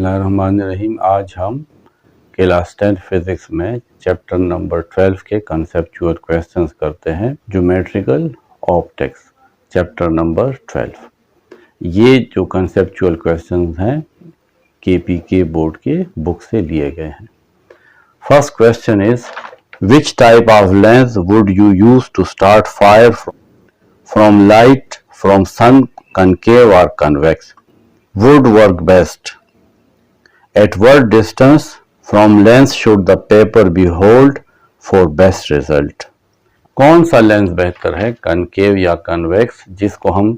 बिस्मिल्लाहिर्रहमानिर्रहीम। आज हम क्लास 10 फिज़िक्स में चैप्टर नंबर 12 के कंसेप्चुअल क्वेश्चंस करते हैं। Geometrical optics chapter number 12। ये जो कंसेप्चुअल क्वेश्चंस हैं KPK बोर्ड के बुक से लिए गए हैं। First question is which type of lens would you use to start fire from light from sun, concave or convex? Would work best. At what distance from lens should the paper be held for best result? कौन सा lens बेहतर है, concave या convex, जिसको हम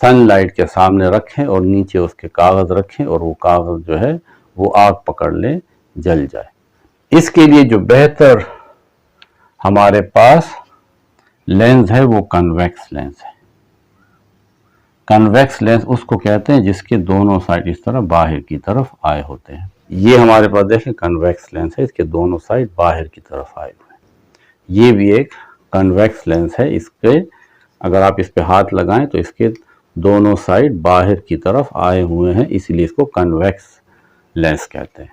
sunlight के सामने रखें और नीचे उसके कागज रखें और वो कागज जो है वो आग पकड़ ले, जल जाए। इसके लिए जो बेहतर हमारे पास लेंस है वो कन्वेक्स लेंस है। कन्वेक्स लेंस उसको कहते हैं जिसके दोनों साइड इस तरह बाहर की तरफ आए होते हैं। ये हमारे पास देखें कन्वेक्स लेंस है, इसके दोनों साइड बाहर की तरफ आए हुए हैं। ये भी एक कन्वेक्स लेंस है। इसके अगर आप इस पे हाथ लगाएं तो इसके दोनों साइड बाहर की तरफ आए हुए हैं, इसलिए इसको कन्वेक्स लेंस कहते हैं।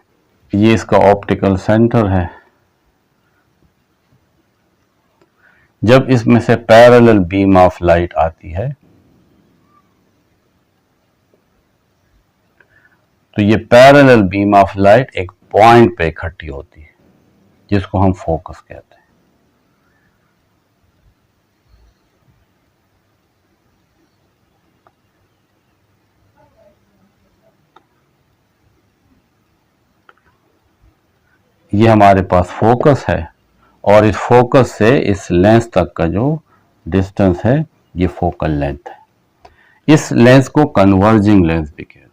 ये इसका ऑप्टिकल सेंटर है। जब इसमें से पैरेलल बीम ऑफ लाइट आती है तो ये पैरेलल बीम ऑफ लाइट एक पॉइंट पे इकट्ठी होती है जिसको हम फोकस कहते हैं। ये हमारे पास फोकस है और इस फोकस से इस लेंस तक का जो डिस्टेंस है ये फोकल लेंथ है। इस लेंस को कन्वर्जिंग लेंस भी कहते हैं।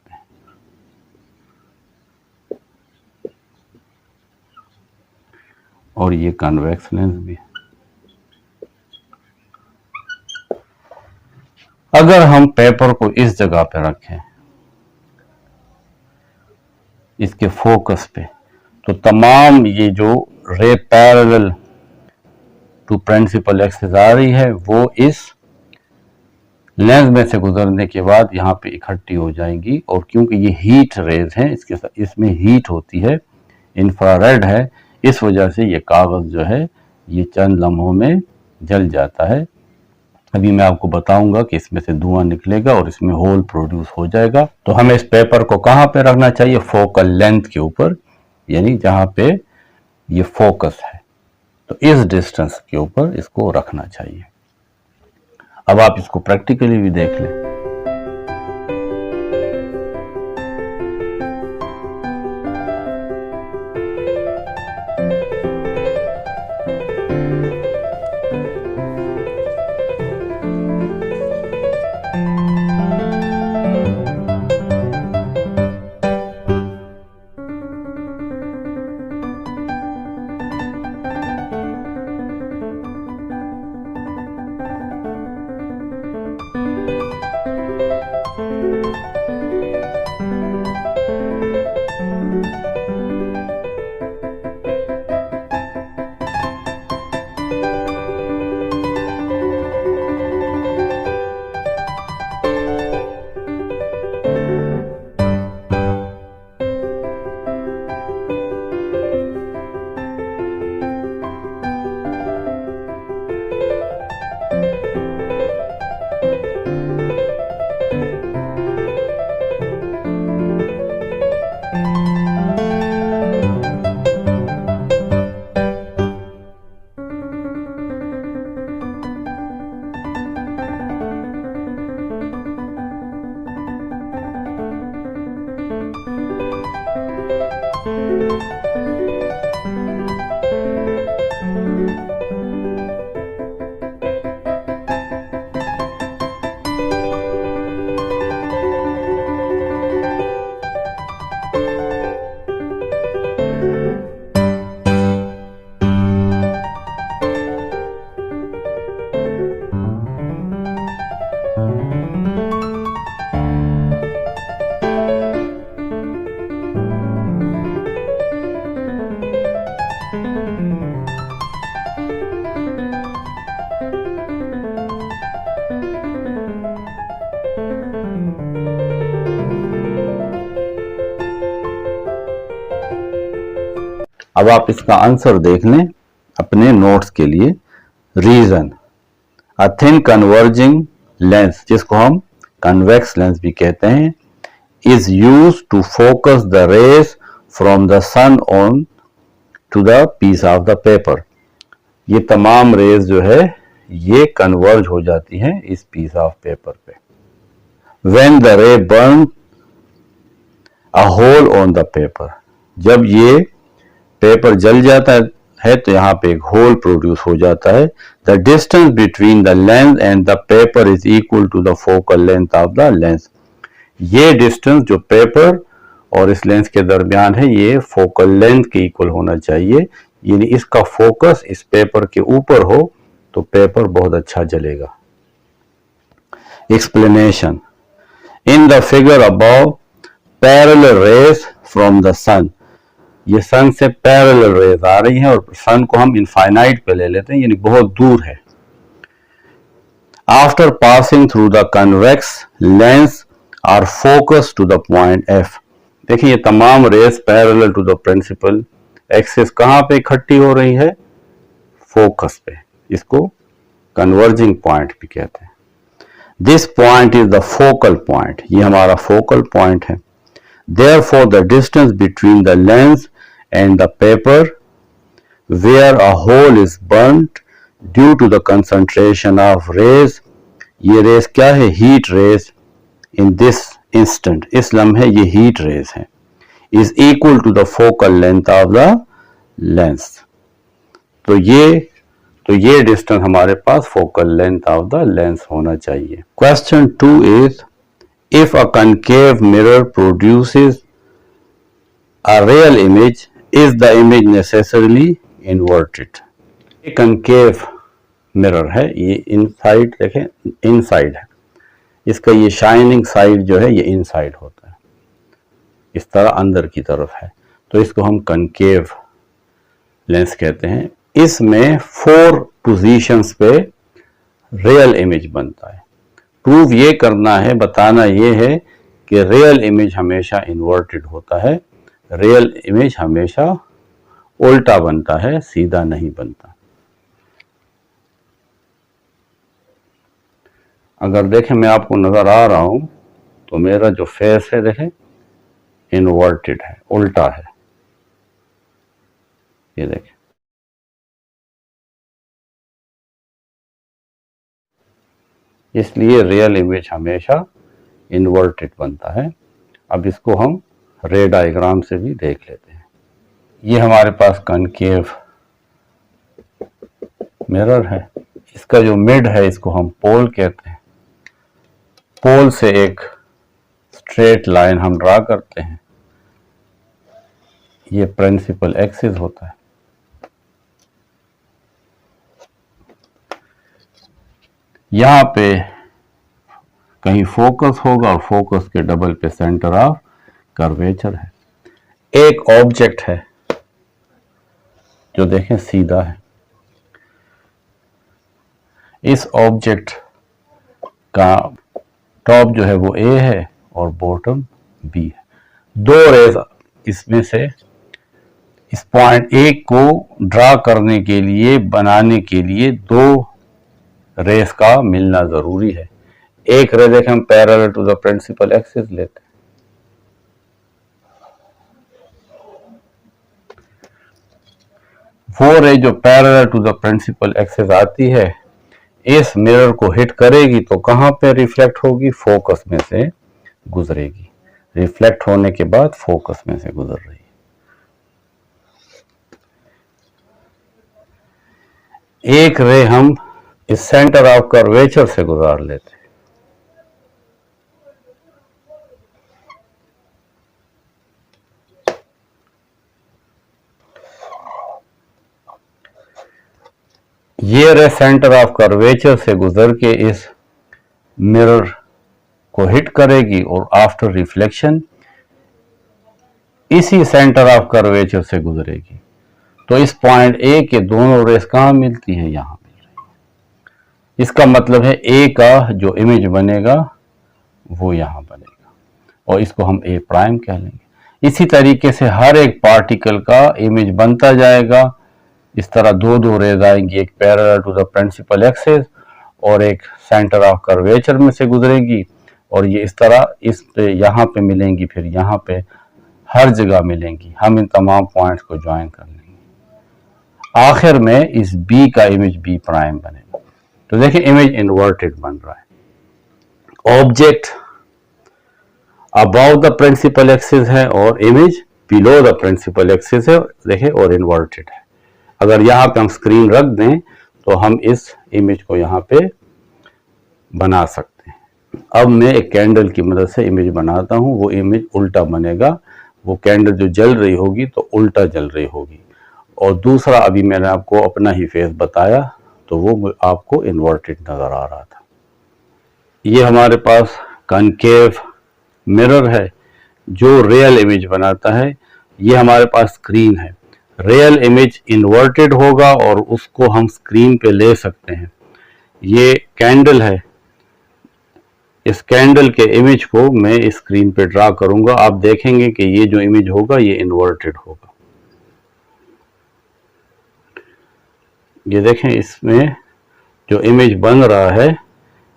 और ये कन्वेक्स लेंस भी। अगर हम पेपर को इस जगह पे रखें, इसके फोकस पे, तो तमाम ये जो ray parallel to principal axis आ रही है वो इस लेंस में से गुजरने के बाद यहाँ पे इकट्ठी हो जाएंगी। और क्योंकि ये हीट रेज हैं, इसके साथ इसमें हीट होती है, इंफ्रारेड है, इस वजह से ये कागज जो है ये चंद लम्हों में जल जाता है। अभी मैं आपको बताऊंगा कि इसमें से धुआं निकलेगा और इसमें होल प्रोड्यूस हो जाएगा। तो हमें इस पेपर को कहाँ पे रखना चाहिए? फोकल लेंथ के ऊपर, यानी जहां पे ये फोकस है, तो इस डिस्टेंस के ऊपर इसको रखना चाहिए। अब आप इसको प्रैक्टिकली भी देख लें। अब आप इसका आंसर देख लें अपने नोट्स के लिए। Reason, a thin converging lens, जिसको हम कन्वेक्स लेंस भी कहते हैं, is used to focus the rays from the sun on to the piece of the paper। ये तमाम रेज जो है ये कन्वर्ज हो जाती हैं इस पीस ऑफ पेपर पे। When the ray burn a hole on the paper, जब ये पेपर जल जाता है तो यहाँ पे एक होल प्रोड्यूस हो जाता है। The distance between the lens and the paper is equal to the focal length of the lens। ये डिस्टेंस जो पेपर और इस लेंस के दरमियान है ये फोकल लेंथ के इक्वल होना चाहिए, यानी इसका फोकस इस पेपर के ऊपर हो तो पेपर बहुत अच्छा जलेगा। Explanation, in the figure above parallel rays from the sun, ये सन से पैरेलल रेज आ रही हैं और सन को हम इनफाइनाइट पे ले लेते हैं, यानी बहुत दूर है। After passing through the convex lens are focus to the point F. देखिए ये तमाम rays parallel to the principal axis कहां पे इकट्ठी हो रही है? फोकस पे। इसको कन्वर्जिंग पॉइंट भी कहते हैं। This point is the focal point, ये हमारा फोकल पॉइंट है। Therefore the distance between the lens and the paper where a hole is burned due to the concentration of rays, ये rays क्या है? Heat rays. In this instant, इस लम्हे ये heat rays है, is equal to the focal length of the lens. तो ये distance हमारे पास focal length of the lens होना चाहिए। Question 2 is, if a concave mirror produces a real image, is the image necessarily inverted. Concave mirror है, ये inside, देखें inside है, इसका ये शाइनिंग साइड जो है ये इनसाइड होता है, इस तरह अंदर की तरफ है, तो इसको हम कनकेव लेंस कहते हैं। इसमें 4 पोजीशंस पे रियल इमेज बनता है। प्रूव ये करना है, बताना ये है कि रियल इमेज हमेशा इन्वर्टेड होता है, रियल इमेज हमेशा उल्टा बनता है, सीधा नहीं बनता। अगर देखें मैं आपको नजर आ रहा हूं तो मेरा जो फेस है देखें इन्वर्टेड है, उल्टा है, ये देखें। इसलिए रियल इमेज हमेशा इन्वर्टेड बनता है। अब इसको हम रे डायग्राम से भी देख लेते हैं। ये हमारे पास कनकेव मिरर है, इसका जो मिड है इसको हम पोल कहते हैं। पोल से एक स्ट्रेट लाइन हम ड्रा करते हैं, ये प्रिंसिपल एक्सिस होता है। यहां पे कहीं फोकस होगा और फोकस के डबल पे सेंटर ऑफ कर्वेचर है। एक ऑब्जेक्ट है जो देखें सीधा है, इस ऑब्जेक्ट का टॉप जो है वो ए है और बॉटम बी है। 2 रेज इसमें से इस पॉइंट ए को ड्रा करने के लिए, बनाने के लिए 2 रेस का मिलना जरूरी है। एक रे देखें हम parallel to the principal axis लेते हैं, वो रे जो parallel to the principal axis आती है इस मिरर को हिट करेगी तो कहां पे रिफ्लेक्ट होगी? फोकस में से गुजरेगी। रिफ्लेक्ट होने के बाद फोकस में से गुजर रही है। एक रे हम इस सेंटर ऑफ कर्वेचर से गुजार लेते हैं, ये रे सेंटर ऑफ कर्वेचर से गुजर के इस मिरर को हिट करेगी और आफ्टर रिफ्लेक्शन इसी सेंटर ऑफ कर्वेचर से गुजरेगी। तो इस पॉइंट ए के दोनों रेस कहां मिलती हैं? यहां मिल रही है। इसका मतलब है ए का जो इमेज बनेगा वो यहां बनेगा और इसको हम ए प्राइम कह लेंगे। इसी तरीके से हर एक पार्टिकल का इमेज बनता जाएगा। इस तरह दो दो रेज आएंगी, एक parallel to the principal axis और एक सेंटर ऑफ कर्वेचर में से गुजरेगी, और ये इस तरह इस पे यहाँ पे मिलेंगी, फिर यहाँ पे हर जगह मिलेंगी। हम इन तमाम पॉइंट्स को ज्वाइन कर लेंगे। आखिर में इस बी का इमेज बी प्राइम बनेगा। तो देखिए इमेज इन्वर्टेड बन रहा है। Object above the principal axis है और image below the principal axis है, देखिए, और इन्वर्टेड है। अगर यहाँ पे हम स्क्रीन रख दें तो हम इस इमेज को यहाँ पे बना सकते हैं। अब मैं एक कैंडल की मदद से इमेज बनाता हूँ, वो इमेज उल्टा बनेगा। वो कैंडल जो जल रही होगी तो उल्टा जल रही होगी, और दूसरा अभी मैंने आपको अपना ही फेस बताया तो वो आपको इन्वर्टेड नजर आ रहा था। ये हमारे पास कनकेव मिरर है जो रियल इमेज बनाता है। ये हमारे पास स्क्रीन है। रियल इमेज इन्वर्टेड होगा और उसको हम स्क्रीन पे ले सकते हैं। ये कैंडल है, इस कैंडल के इमेज को मैं इस स्क्रीन पे ड्रा करूंगा। आप देखेंगे कि ये जो इमेज होगा ये इन्वर्टेड होगा। ये देखें, इसमें जो इमेज बन रहा है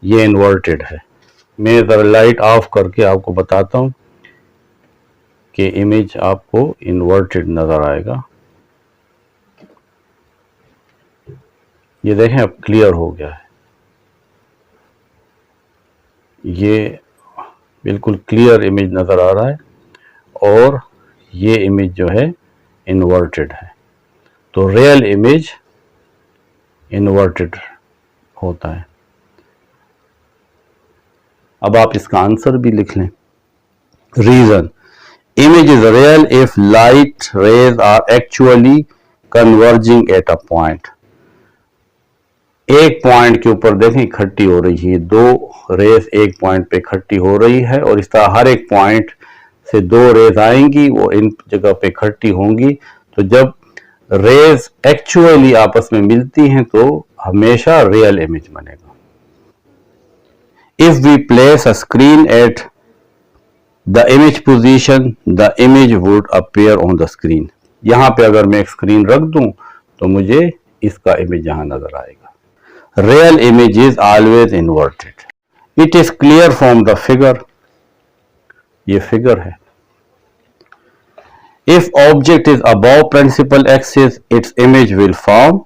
ये इन्वर्टेड है। मैं जरा लाइट ऑफ करके आपको बताता हूं कि इमेज आपको इन्वर्टेड नजर आएगा। ये देखें, अब क्लियर हो गया है। ये बिल्कुल क्लियर इमेज नजर आ रहा है और ये इमेज जो है इन्वर्टेड है। तो रियल इमेज इन्वर्टेड होता है। अब आप इसका आंसर भी लिख लें। Reason, image is real if light rays are actually converging at a point. एक पॉइंट के ऊपर देखें इकट्ठी हो रही है, दो रेज एक पॉइंट पे इकट्ठी हो रही है, और इस तरह हर एक पॉइंट से दो रेज आएंगी, वो इन जगह पे इकट्ठी होंगी। तो जब रेज एक्चुअली आपस में मिलती हैं तो हमेशा रियल इमेज बनेगा। If we place a screen at the image position the image would appear on the screen. यहां पे अगर मैं एक स्क्रीन रख दूं तो मुझे इसका इमेज यहां नजर आएगा। Real image is always inverted. It is clear from the figure. ये फिगर है। If object is above principal axis, its image will form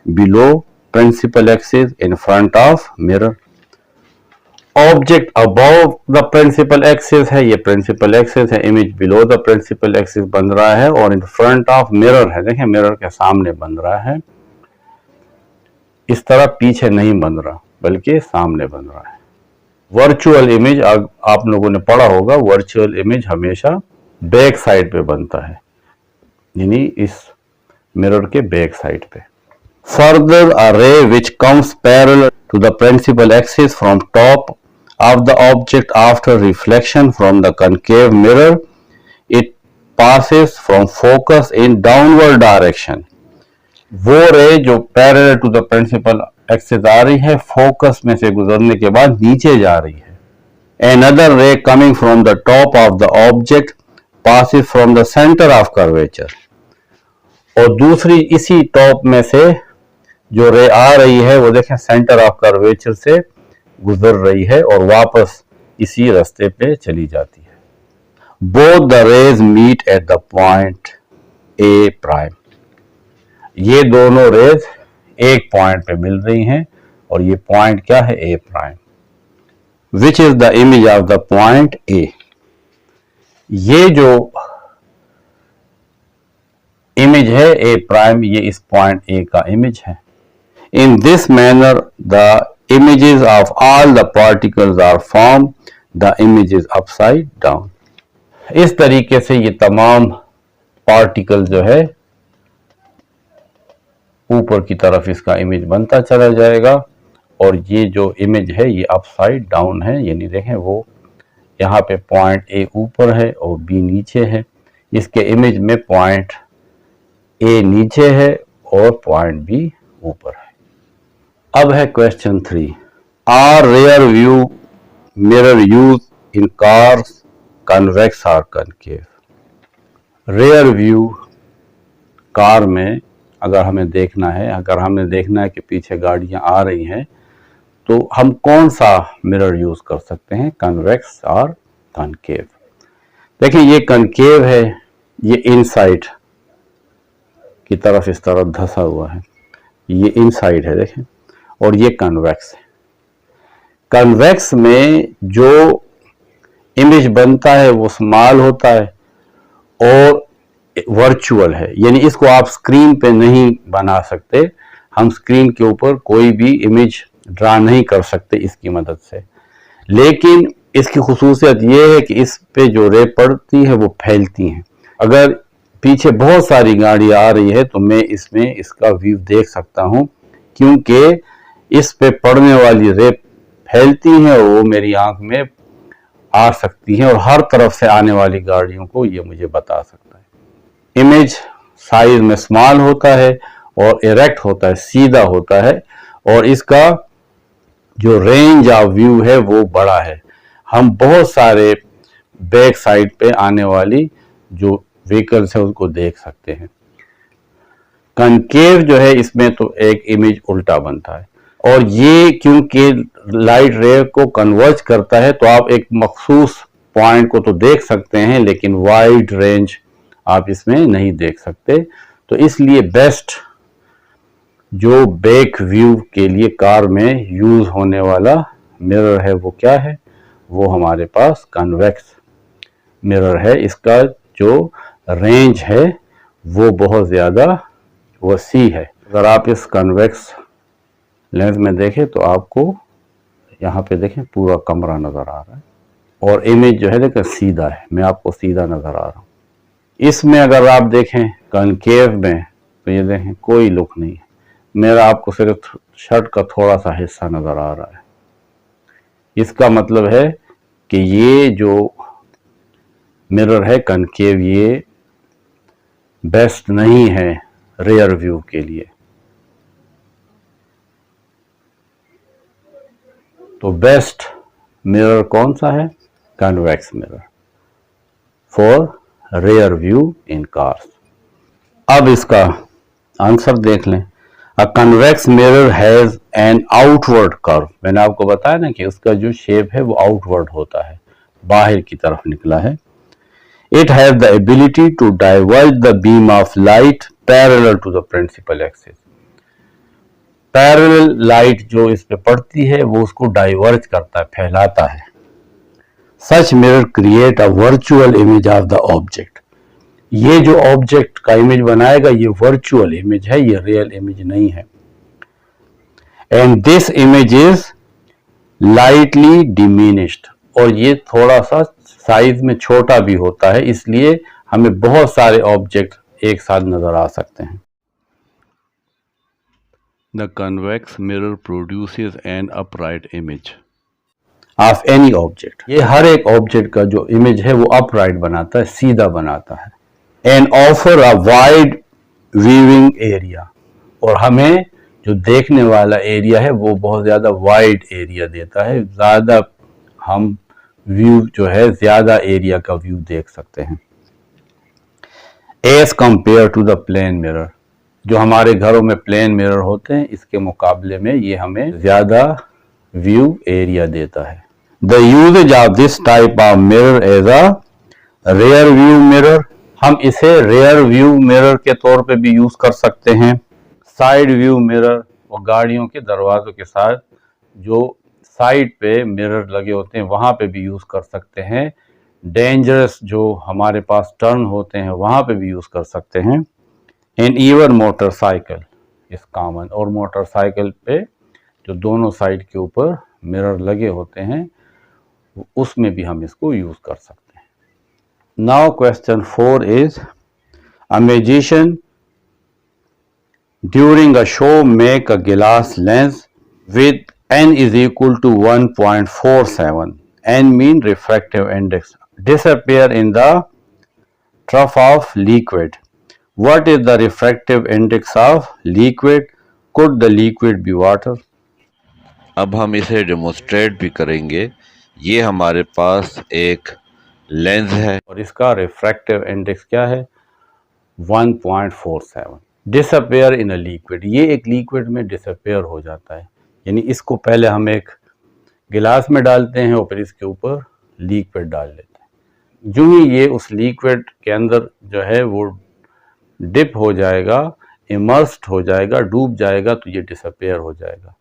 below principal axis in front of mirror. Object above the principal axis है, ये principal axis है, image below the principal axis बन रहा है, और in front of mirror है, देखें mirror के सामने बन रहा है। इस तरह पीछे नहीं बन रहा बल्कि सामने बन रहा है। वर्चुअल इमेज आप लोगों ने पढ़ा होगा, वर्चुअल इमेज हमेशा बैक साइड पे बनता है, यानी इस मिरर के बैक साइड पे। Further a ray which comes parallel to the principal axis from top of the object after reflection from the concave mirror, it passes from focus in downward direction. वो ray जो parallel to the principal axis आ रही है, focus में से गुजरने के बाद नीचे जा रही है। Another ray coming from the top of the object passes from the center of curvature. और दूसरी इसी टॉप में से जो रे आ रही है वो देखें सेंटर ऑफ कर्वेचर से गुजर रही है और वापस इसी रास्ते पे चली जाती है। Both the rays meet at the point A prime. ये दोनों रेज एक पॉइंट पे मिल रही हैं और ये पॉइंट क्या है? A prime. Which is the image of the point A. ये जो इमेज है A प्राइम, ये इस पॉइंट A का इमेज है। In this manner the images of all the particles are formed. The image is upside down. इस तरीके से ये तमाम पार्टिकल जो है ऊपर की तरफ इसका इमेज बनता चला जाएगा, और ये जो इमेज है ये अपसाइड डाउन है, यानी देखें वो यहाँ पे पॉइंट ए ऊपर है और बी नीचे है। इसके इमेज में पॉइंट ए नीचे है और पॉइंट बी ऊपर है। अब है question 3। Are rear view mirror use in cars convex और कनकेव। रेयर व्यू कार में अगर हमें देखना है, अगर हमें देखना है कि पीछे गाड़ियां आ रही हैं, तो हम कौन सा मिरर यूज कर सकते हैं, कन्वेक्स और कनकेव। देखिए ये कनकेव है, ये इनसाइड की तरफ इस तरफ धंसा हुआ है, ये इनसाइड है देखें, और ये कन्वेक्स है। कन्वेक्स में जो इमेज बनता है वो स्मॉल होता है और वर्चुअल है, यानी इसको आप स्क्रीन पे नहीं बना सकते, हम स्क्रीन के ऊपर कोई भी इमेज ड्रा नहीं कर सकते इसकी मदद से। लेकिन इसकी खुसूसियत ये है कि इस पे जो रे पड़ती है वो फैलती हैं। अगर पीछे बहुत सारी गाड़ी आ रही है तो मैं इसमें इसका व्यू देख सकता हूं, क्योंकि इस पे पड़ने वाली रे फैलती हैं और वो मेरी आंख में आ सकती हैं और हर तरफ से आने वाली गाड़ियों को ये मुझे बता सकता है। इमेज साइज में स्मॉल होता है और इरेक्ट होता है, सीधा होता है, और इसका जो रेंज ऑफ व्यू है वो बड़ा है। हम बहुत सारे बैक साइड पे आने वाली जो व्हीकल्स है उसको देख सकते हैं। कनकेव जो है इसमें तो एक इमेज उल्टा बनता है, और ये क्योंकि लाइट रे को कन्वर्ज करता है तो आप एक मखसूस पॉइंट को तो देख सकते हैं, लेकिन वाइड रेंज आप इसमें नहीं देख सकते। तो इसलिए बेस्ट जो बैक व्यू के लिए कार में यूज होने वाला मिरर है वो क्या है, वो हमारे पास कन्वेक्स मिरर है। इसका जो रेंज है वो बहुत ज़्यादा वसी है। अगर आप इस कन्वेक्स लेंस में देखें तो आपको यहाँ पे देखें पूरा कमरा नज़र आ रहा है, और इमेज जो है देखें सीधा है, मैं आपको सीधा नज़र आ रहा हूँ। इसमें अगर आप देखें कनकेव में तो ये देखें कोई लुक नहीं है, मेरा आपको सिर्फ शर्ट का थोड़ा सा हिस्सा नज़र आ रहा है। इसका मतलब है कि ये जो मिरर है कनकेव ये बेस्ट नहीं है रेयर व्यू के लिए। तो बेस्ट मिरर कौन सा है, convex mirror for rear view in cars. अब इसका आंसर देख लें। अ convex mirror has an outward curve. मैंने आपको बताया ना कि उसका जो शेप है वो आउटवर्ड होता है, बाहर की तरफ निकला है। It has the ability to diverge the beam of light parallel to the principal axis. Parallel light जो इस पे पड़ती है वो उसको डाइवर्ज करता है, फैलाता है। Such mirror create a virtual image of the object. ये जो ऑब्जेक्ट का इमेज बनाएगा ये वर्चुअल इमेज है, ये रियल इमेज नहीं है। And this image is lightly diminished. और ये थोड़ा सा साइज में छोटा भी होता है, इसलिए हमें बहुत सारे ऑब्जेक्ट एक साथ नजर आ सकते हैं। The convex mirror produces an upright image of any object. ये हर एक ऑब्जेक्ट का जो इमेज है वो अपराइट बनाता है, सीधा बनाता है। And offer a wide viewing area. और हमें जो देखने वाला एरिया है वो बहुत ज्यादा वाइड एरिया देता है, ज्यादा हम व्यू जो है ज्यादा एरिया का व्यू देख सकते हैं। As compare to the plane mirror, जो हमारे घरों में प्लेन मिरर होते हैं इसके मुकाबले में ये हमें ज्यादा व्यू एरिया देता है। The usages of this type of mirror as a rear view mirror, हम इसे रेयर व्यू मिरर के तौर पे भी यूज कर सकते हैं। साइड व्यू मिरर, वो गाड़ियों के दरवाजों के साथ जो साइड पे मिरर लगे होते हैं वहां पे भी यूज कर सकते हैं। डेंजरस जो हमारे पास टर्न होते हैं वहां पे भी यूज कर सकते हैं। इन इवन मोटरसाइकिल इस कॉमन, और मोटरसाइकिल पे जो दोनों साइड के ऊपर मिरर लगे होते हैं उसमें भी हम इसको यूज कर सकते हैं। Now question 4 is a magician during a show make a glass lens with n is equal to 1.47, n mean refractive index, disappear in the trough of liquid. What is the refractive index of liquid? Could the liquid be water? अब हम इसे demonstrate भी करेंगे। ये हमारे पास एक lens है और इसका रिफ्रैक्टिव इंडेक्स क्या है, 1.47। डिसअपेयर इन अ लिक्विड, ये एक लिक्विड में डिसअपेयर हो जाता है, यानी इसको पहले हम एक गिलास में डालते हैं और फिर इसके ऊपर लिक्विड डाल लेते हैं। जो ही ये उस लिक्विड के अंदर जो है वो डिप हो जाएगा, इमर्स्ड हो जाएगा, डूब जाएगा, तो ये डिसअपेयर हो जाएगा।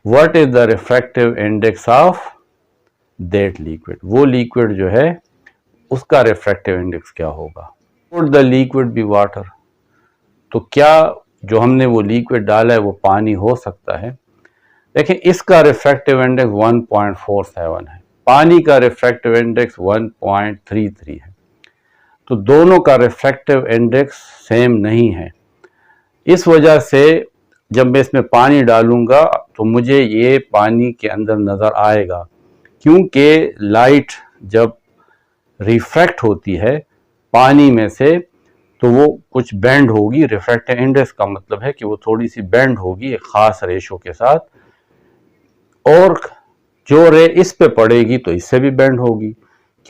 What is the refractive index of that liquid, वो लिक्विड जो है उसका रिफ्रैक्टिव इंडेक्स क्या होगा। Would the liquid be water, तो क्या जो हमने वो लिक्विड डाला है वो पानी हो सकता है। देखिए इसका रिफ्रैक्टिव इंडेक्स 1.47 है, पानी का रिफ्रैक्टिव इंडेक्स 1.33 है, तो दोनों का रिफ्रैक्टिव इंडेक्स सेम नहीं है। इस वजह से जब मैं इसमें पानी डालूंगा तो मुझे ये पानी के अंदर नज़र आएगा, क्योंकि लाइट जब रिफ्रैक्ट होती है पानी में से तो वो कुछ बेंड होगी। रिफ्रैक्टिव इंडेक्स का मतलब है कि वो थोड़ी सी बेंड होगी एक ख़ास रेशो के साथ, और जो रे इस पे पड़ेगी तो इससे भी बेंड होगी।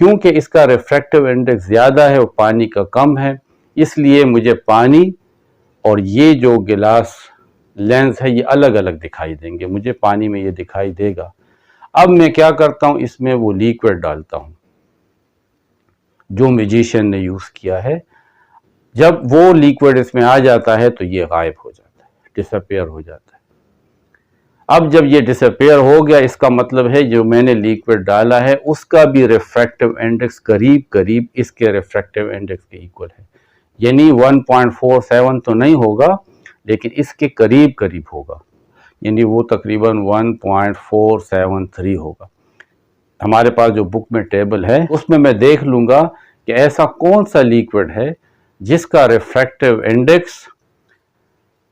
क्योंकि इसका रिफ्रैक्टिव इंडेक्स ज़्यादा है और पानी का कम है, इसलिए मुझे पानी और ये जो गिलास लेंस है ये अलग अलग दिखाई देंगे। मुझे पानी में ये दिखाई देगा। अब मैं क्या करता हूँ, इसमें वो लिक्विड डालता हूँ जो मैजिशियन ने यूज़ किया है। जब वो लिक्विड इसमें आ जाता है तो ये गायब हो जाता है, डिसअपेयर हो जाता है। अब जब ये डिसअपेयर हो गया, इसका मतलब है जो मैंने लिक्विड डाला है उसका भी रिफ्रैक्टिव इंडेक्स करीब करीब इसके रिफ्रैक्टिव इंडेक्स के इक्वल है, यानी 1.47 तो नहीं होगा लेकिन इसके करीब करीब होगा, यानी वो तकरीबन 1.473 होगा। हमारे पास जो बुक में टेबल है उसमें मैं देख लूँगा कि ऐसा कौन सा लिक्विड है जिसका रिफ्रैक्टिव इंडेक्स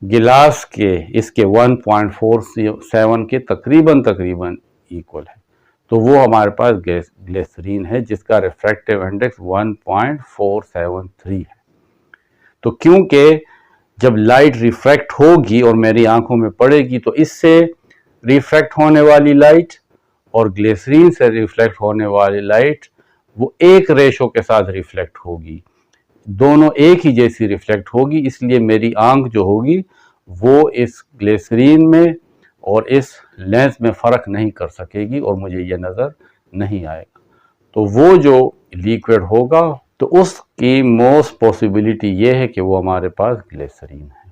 गिलास के इसके 1.47 के तकरीबन इक्वल है, तो वो हमारे पास ग्लिसरीन है जिसका रिफ्रैक्टिव इंडेक्स 1.473 है। तो क्योंकि जब लाइट रिफ्रैक्ट होगी और मेरी आंखों में पड़ेगी तो इससे रिफ्रैक्ट होने वाली लाइट और ग्लिसरीन से रिफ्लेक्ट होने वाली लाइट वो एक रेशो के साथ रिफ्लेक्ट होगी, दोनों एक ही जैसी रिफ्लेक्ट होगी। इसलिए मेरी आंख जो होगी वो इस ग्लिसरीन में और इस लेंस में फ़र्क नहीं कर सकेगी और मुझे ये नज़र नहीं आएगा। तो वो जो लिक्विड होगा तो उसकी मोस्ट पॉसिबिलिटी ये है कि वो हमारे पास ग्लिसरीन है।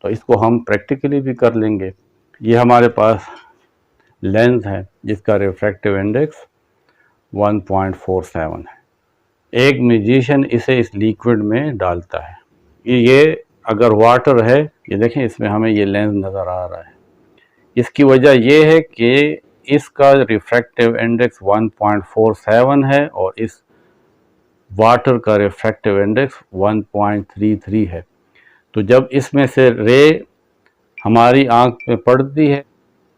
तो इसको हम प्रैक्टिकली भी कर लेंगे। ये हमारे पास लेंस है जिसका रिफ्रैक्टिव इंडेक्स 1.47 है। एक मैजिशियन इसे इस लिक्विड में डालता है। ये अगर वाटर है, ये देखें इसमें हमें ये लेंस नज़र आ रहा है। इसकी वजह ये है कि इसका रिफ्रैक्टिव इंडेक्स 1.47 है और इस वाटर का रिफ्रैक्टिव इंडेक्स 1.33 है। तो जब इसमें से रे हमारी आंख में पड़ती है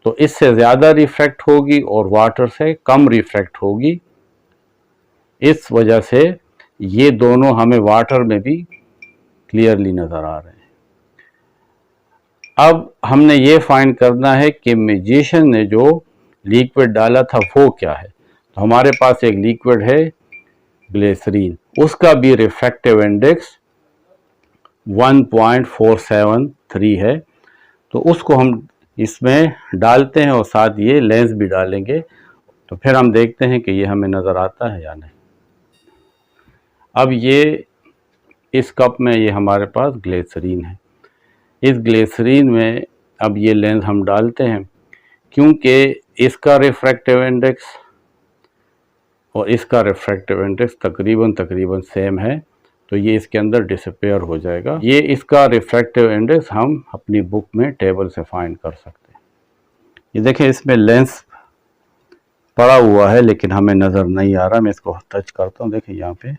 तो इससे ज़्यादा रिफ्रैक्ट होगी और वाटर से कम रिफ्रैक्ट होगी। इस वजह से ये दोनों हमें वाटर में भी क्लियरली नज़र आ रहे हैं। अब हमने ये फाइंड करना है कि मैजिशियन ने जो लिक्विड डाला था वो क्या है। तो हमारे पास एक लिक्विड है ग्लिसरीन, उसका भी रिफ्रैक्टिव इंडेक्स 1.473 है। तो उसको हम इसमें डालते हैं और साथ ये लेंस भी डालेंगे, तो फिर हम देखते हैं कि ये हमें नज़र आता है या नहीं। अब ये इस कप में ये हमारे पास ग्लिसरीन है। इस ग्लिसरीन में अब ये लेंस हम डालते हैं, क्योंकि इसका रिफ्रैक्टिव इंडेक्स और इसका रिफ्रैक्टिव इंडेक्स तकरीबन सेम है, तो ये इसके अंदर डिसअपेयर हो जाएगा। ये इसका रिफ्रैक्टिव इंडेक्स हम अपनी बुक में टेबल से फाइंड कर सकते हैं। ये देखें इसमें लेंस पड़ा हुआ है लेकिन हमें नज़र नहीं आ रहा। मैं इसको टच करता हूँ, देखें यहाँ पे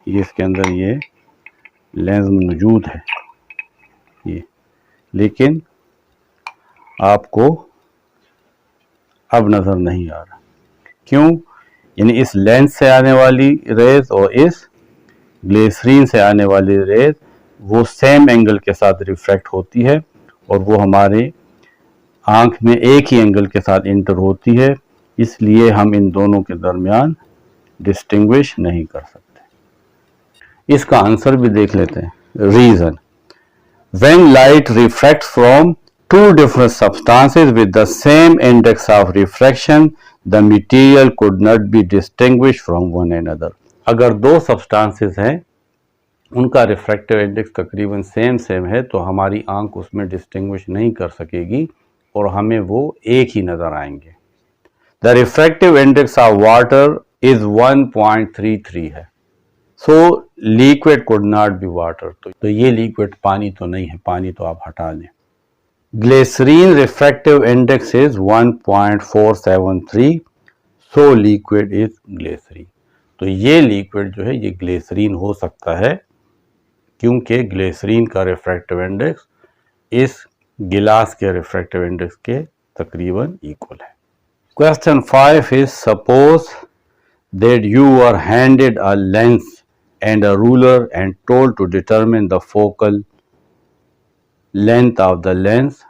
ये इसके अंदर ये लेंस मौजूद है ये, लेकिन आपको अब नज़र नहीं आ रहा। क्यों? यानी इस लेंस से आने वाली रेज और इस ग्लिसरीन से आने वाली रेज वो सेम एंगल के साथ रिफ्रैक्ट होती है और वो हमारे आँख में एक ही एंगल के साथ इंटर होती है, इसलिए हम इन दोनों के दरमियान डिस्टिंग्विश नहीं कर सकते। इसका आंसर भी देख लेते हैं। Reason, when light refracts from two different substances with the same index of refraction, the material could not be distinguished from one another. अगर दो substances हैं, उनका रिफ्रैक्टिव इंडेक्स तकरीबन सेम है, तो हमारी आंख उसमें डिस्टिंग्विश नहीं कर सकेगी और हमें वो एक ही नज़र आएंगे। The refractive index of water is 1.33 है। So liquid could not be water, तो ये लिक्विड पानी तो नहीं है, पानी तो आप हटा दें। Glycerine refractive index is 1.473, so liquid is glycerine. तो ये लिक्विड जो है ये ग्लिसरीन हो सकता है, क्योंकि ग्लिसरीन का रिफ्रैक्टिव इंडेक्स इस गिलास के रिफ्रैक्टिव इंडेक्स के तकरीबन इक्वल है। Question 5 is suppose that you are handed a lens and a ruler and told to determine the focal length of the lens,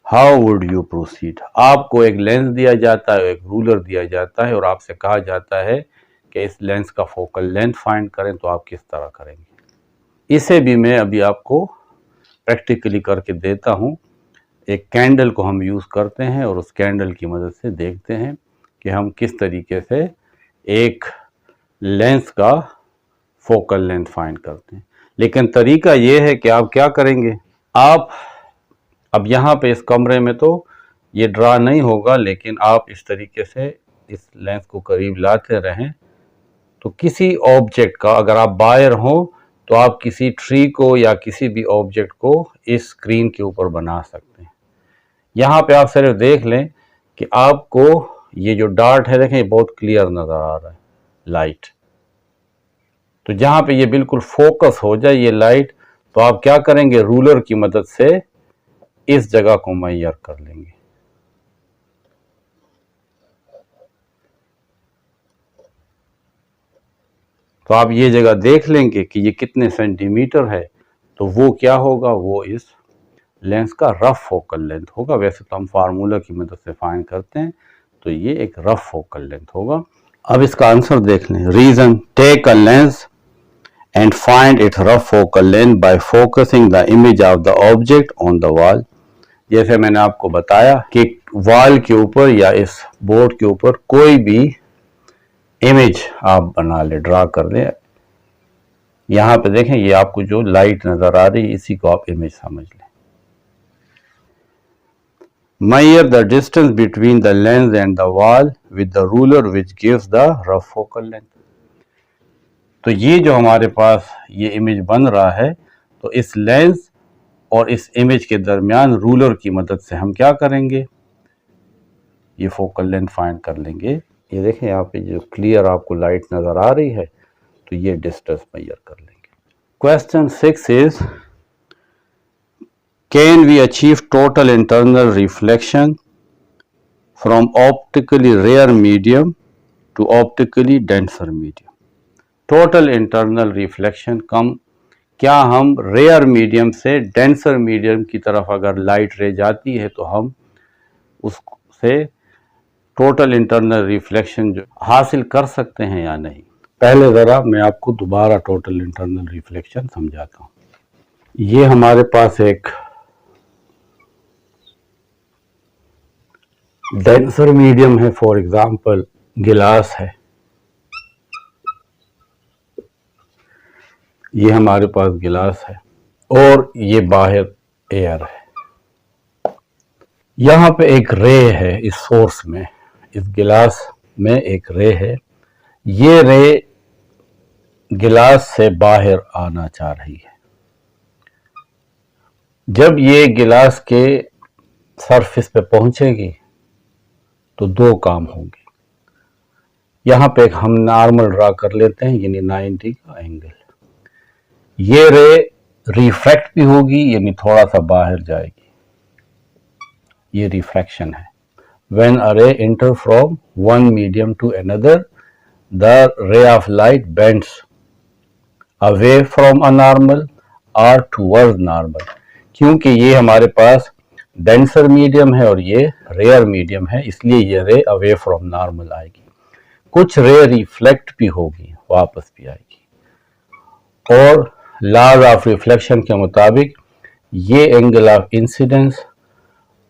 how would you proceed? आपको एक lens दिया जाता है, एक रूलर दिया जाता है और आपसे कहा जाता है कि इस लेंस का फोकल लेंथ फाइंड करें, तो आप किस तरह करेंगे? इसे भी मैं अभी आपको प्रैक्टिकली करके देता हूँ। एक कैंडल को हम यूज़ करते हैं और उस कैंडल की मदद से देखते हैं कि हम किस तरीके से एक लेंस का फोकल लेंथ फाइंड करते हैं। लेकिन तरीका ये है कि आप क्या करेंगे, आप अब यहाँ पे इस कमरे में तो ये ड्रा नहीं होगा, लेकिन आप इस तरीके से इस लेंस को करीब लाते रहें, तो किसी ऑब्जेक्ट का, अगर आप बायर हो तो आप किसी ट्री को या किसी भी ऑब्जेक्ट को इस स्क्रीन के ऊपर बना सकते हैं। यहाँ पे आप सिर्फ देख लें कि आपको ये जो डार्ट है, देखें, ये बहुत क्लियर नज़र आ रहा है लाइट। तो जहाँ पे ये बिल्कुल फोकस हो जाए ये लाइट, तो आप क्या करेंगे, रूलर की मदद से इस जगह को मेजर कर लेंगे। तो आप ये जगह देख लेंगे कि ये कितने सेंटीमीटर है, तो वो क्या होगा, वो इस लेंस का रफ फोकल लेंथ होगा। वैसे तो हम फार्मूला की मदद से फाइंड करते हैं, तो ये एक रफ फोकल लेंथ होगा। अब इसका आंसर देख लें। Reason, take a lens and find its rough focal length by focusing the image of the object on the wall। जैसे मैंने आपको बताया कि वॉल के ऊपर या इस बोर्ड के ऊपर कोई भी इमेज आप बना ले, ड्रा कर ले। यहाँ पे देखें, ये आपको जो लाइट नजर आ रही है, इसी को आप इमेज समझ लें। Measure the distance between the lens and the wall with the ruler which gives the rough focal length। तो ये जो हमारे पास ये इमेज बन रहा है, तो इस लेंस और इस इमेज के दरमियान रूलर की मदद से हम क्या करेंगे, ये फोकल लेंथ फाइंड कर लेंगे। ये देखें, यहाँ पे जो क्लियर आपको लाइट नज़र आ रही है, तो ये डिस्टेंस मेजर कर लेंगे। Question 6 is, can we achieve total internal reflection from optically rare medium to optically denser medium. Total internal reflection कम, क्या हम रेयर मीडियम से डेंसर मीडियम की तरफ अगर लाइट रे जाती है तो हम उससे टोटल इंटरनल रिफ्लेक्शन जो हासिल कर सकते हैं या नहीं? पहले ज़रा मैं आपको दोबारा टोटल इंटरनल रिफ्लेक्शन समझाता हूँ। ये हमारे पास एक डेंसर मीडियम है, फॉर एग्जांपल गिलास है। ये हमारे पास गिलास है और ये बाहर एयर है। यहाँ पे एक रे है, इस सोर्स में, इस गिलास में एक रे है। ये रे गिलास से बाहर आना चाह रही है। जब ये गिलास के सरफेस पे पहुंचेगी तो दो काम होंगे। यहाँ पे एक हम नॉर्मल ड्रा कर लेते हैं, यानी 90 का एंगल। ये रे रिफ्रैक्ट भी होगी, यानी थोड़ा सा बाहर जाएगी, ये रिफ्रैक्शन है। When a ray enter from one medium to another, the ray of light bends away from a normal or towards normal। क्योंकि ये हमारे पास डेंसर मीडियम है और ये रेयर मीडियम है, इसलिए ये रे अवे फ्रॉम नॉर्मल आएगी। कुछ रे रिफ्लेक्ट भी होगी, वापस भी आएगी। और लॉज ऑफ रिफ्लेक्शन के मुताबिक ये एंगल ऑफ इंसिडेंस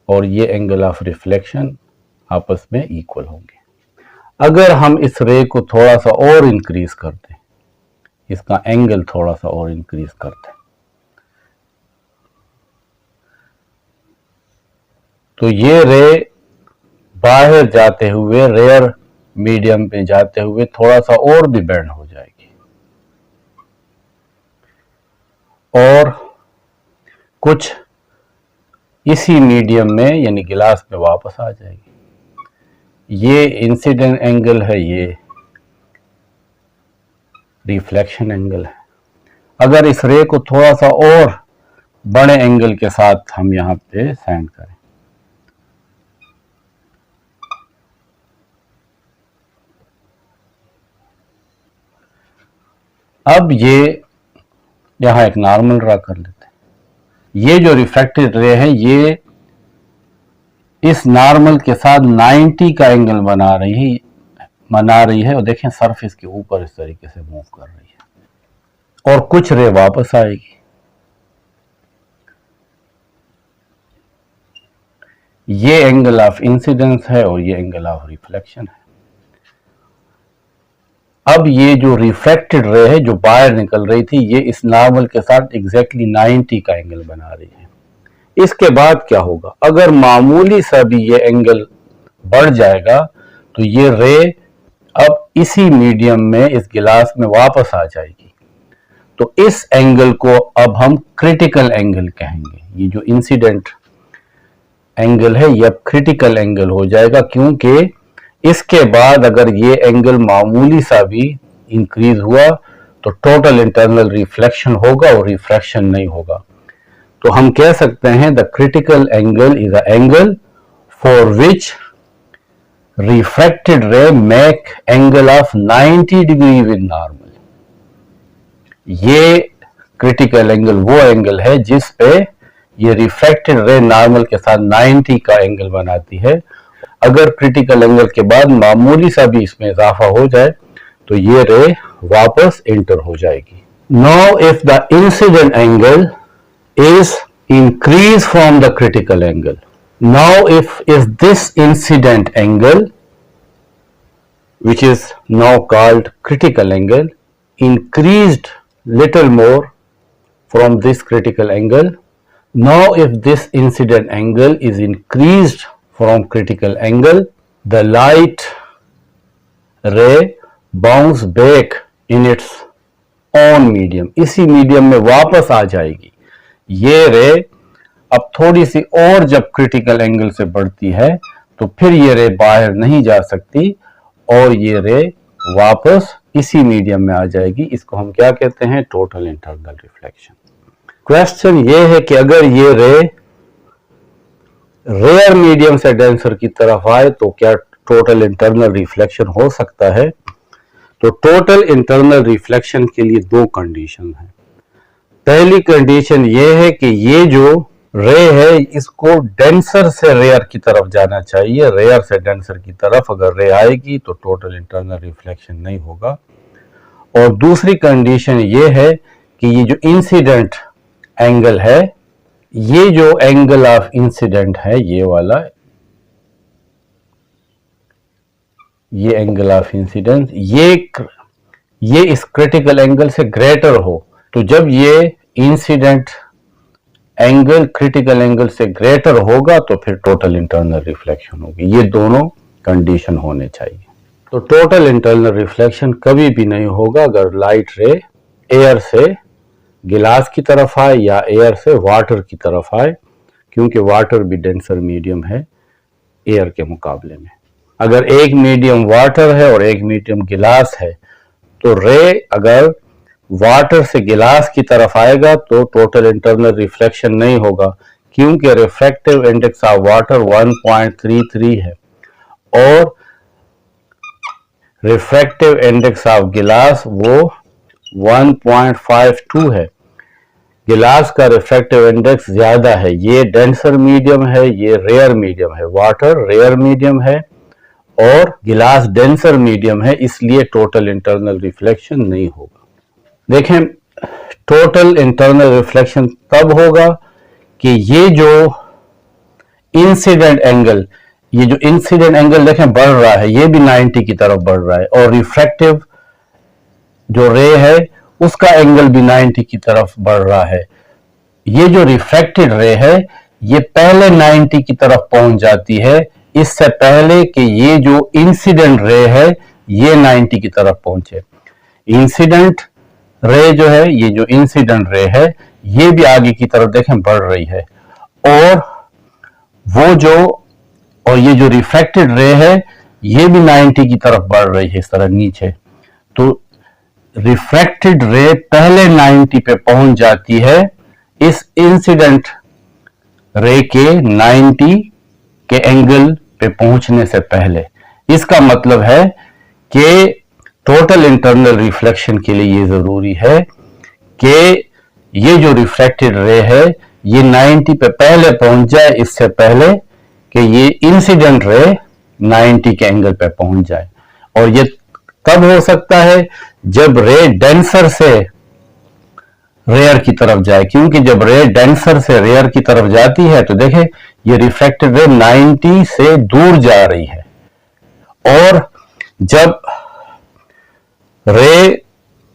और ये एंगल ऑफ रिफ्लेक्शन आपस में इक्वल होंगे। अगर हम इस रे को थोड़ा सा और इंक्रीज कर दें, इसका एंगल थोड़ा सा और इंक्रीज कर दें, तो ये रे बाहर जाते हुए रेयर मीडियम पे जाते हुए थोड़ा सा और भी बेंड हो जाएगी और कुछ इसी मीडियम में यानी गिलास में वापस आ जाएगी। ये इंसिडेंट एंगल है, ये रिफ्लेक्शन एंगल है। अगर इस रे को थोड़ा सा और बड़े एंगल के साथ हम यहां पे सेंड करें, अब ये यहां एक नॉर्मल ड्रा कर लेते हैं। ये जो रिफ्रैक्टेड रे है ये इस नॉर्मल के साथ 90 का एंगल बना रही है और देखें सरफेस के ऊपर इस तरीके से मूव कर रही है और कुछ रे वापस आएगी। ये एंगल ऑफ इंसिडेंस है और ये एंगल ऑफ रिफ्लेक्शन है। अब ये जो रिफ्रैक्टेड रे है जो बाहर निकल रही थी ये इस नॉर्मल के साथ एग्जैक्टली 90 का एंगल बना रही है। इसके बाद क्या होगा, अगर मामूली सा भी ये एंगल बढ़ जाएगा तो ये रे अब इसी मीडियम में इस गिलास में वापस आ जाएगी। तो इस एंगल को अब हम क्रिटिकल एंगल कहेंगे। ये जो इंसिडेंट एंगल है ये अब क्रिटिकल एंगल हो जाएगा, क्योंकि इसके बाद अगर ये एंगल मामूली सा भी इंक्रीज हुआ तो टोटल इंटरनल रिफ्लेक्शन होगा और रिफ्रैक्शन नहीं होगा। तो हम कह सकते हैं the critical angle is a angle for which refracted रे make angle of 90 degree with normal. ये क्रिटिकल एंगल वो एंगल है जिस पे ये रिफ्रैक्टेड रे नॉर्मल के साथ 90 का एंगल बनाती है। अगर क्रिटिकल एंगल के बाद मामूली सा भी इसमें इजाफा हो जाए तो ये रे वापस एंटर हो जाएगी। Now if the incident angle is increase from the critical angle. Now if this incident angle, which is now called critical angle, increased little more from this critical angle, now if this incident angle is increased from critical angle, the light ray bounce back in its own medium, इसी medium में वापस आ जाएगी। ये रे अब थोड़ी सी और जब क्रिटिकल एंगल से बढ़ती है तो फिर ये रे बाहर नहीं जा सकती और ये रे वापस इसी मीडियम में आ जाएगी। इसको हम क्या कहते हैं, टोटल इंटरनल रिफ्लेक्शन। क्वेश्चन ये है कि अगर ये रे रेयर मीडियम से डेंसर की तरफ आए तो क्या टोटल इंटरनल रिफ्लेक्शन हो सकता है? तो टोटल इंटरनल रिफ्लेक्शन के लिए दो कंडीशन है। पहली कंडीशन ये है कि ये जो रे है इसको डेंसर से रेयर की तरफ जाना चाहिए। रेयर से डेंसर की तरफ अगर रे आएगी तो टोटल इंटरनल रिफ्लेक्शन नहीं होगा। और दूसरी कंडीशन ये है कि ये जो इंसिडेंट एंगल है, ये जो एंगल ऑफ इंसिडेंट है ये वाला, ये एंगल ऑफ इंसिडेंस ये इस क्रिटिकल एंगल से ग्रेटर हो। तो जब ये इंसिडेंट एंगल क्रिटिकल एंगल से ग्रेटर होगा तो फिर टोटल इंटरनल रिफ्लेक्शन होगी। ये दोनों कंडीशन होने चाहिए। तो टोटल इंटरनल रिफ्लेक्शन कभी भी नहीं होगा अगर लाइट रे एयर से गिलास की तरफ आए या एयर से वाटर की तरफ आए, क्योंकि वाटर भी डेंसर मीडियम है एयर के मुकाबले में। अगर एक मीडियम वाटर है और एक मीडियम गिलास है तो रे अगर वाटर से गिलास की तरफ आएगा तो टोटल इंटरनल रिफ्लेक्शन नहीं होगा, क्योंकि रिफ्रैक्टिव इंडेक्स ऑफ वाटर 1.33 है और रिफ्रैक्टिव इंडेक्स ऑफ गिलास वो 1.52 है। गिलास का रिफ्रैक्टिव इंडेक्स ज्यादा है। ये डेंसर मीडियम है, ये रेयर मीडियम है। वाटर रेयर मीडियम है और गिलास डेंसर मीडियम है, इसलिए टोटल इंटरनल रिफ्लेक्शन नहीं होगा। देखें टोटल इंटरनल रिफ्लेक्शन तब होगा कि ये जो इंसिडेंट एंगल, ये जो इंसिडेंट एंगल देखें बढ़ रहा है, ये भी 90 की तरफ बढ़ रहा है, और रिफ्रैक्टिव जो रे है उसका एंगल भी 90 की तरफ बढ़ रहा है। ये जो रिफ्रैक्टेड रे है ये पहले 90 की तरफ पहुंच जाती है, इससे पहले कि ये जो इंसिडेंट रे है ये 90 की तरफ पहुंचे। इंसिडेंट रे जो है, ये जो इंसिडेंट रे है ये भी आगे की तरफ देखें बढ़ रही है, और ये जो रिफ्रैक्टेड रे है ये भी 90 की तरफ बढ़ रही है इस तरह नीचे। तो रिफ्रैक्टेड रे पहले 90 पे पहुंच जाती है इस इंसिडेंट रे के 90 के एंगल पे पहुंचने से पहले। इसका मतलब है कि टोटल इंटरनल रिफ्लेक्शन के लिए ये जरूरी है कि ये जो रिफ्रैक्टेड रे है ये 90 पे पहले पहुंच जाए, इससे पहले कि ये इंसिडेंट रे 90 के एंगल पे पहुंच जाए। और ये तब हो सकता है जब रे डेंसर से रेयर की तरफ जाए, क्योंकि जब रे डेंसर से रेयर की तरफ जाती है तो देखें ये रिफ्रैक्टेड रे 90 से दूर जा रही है, और जब रे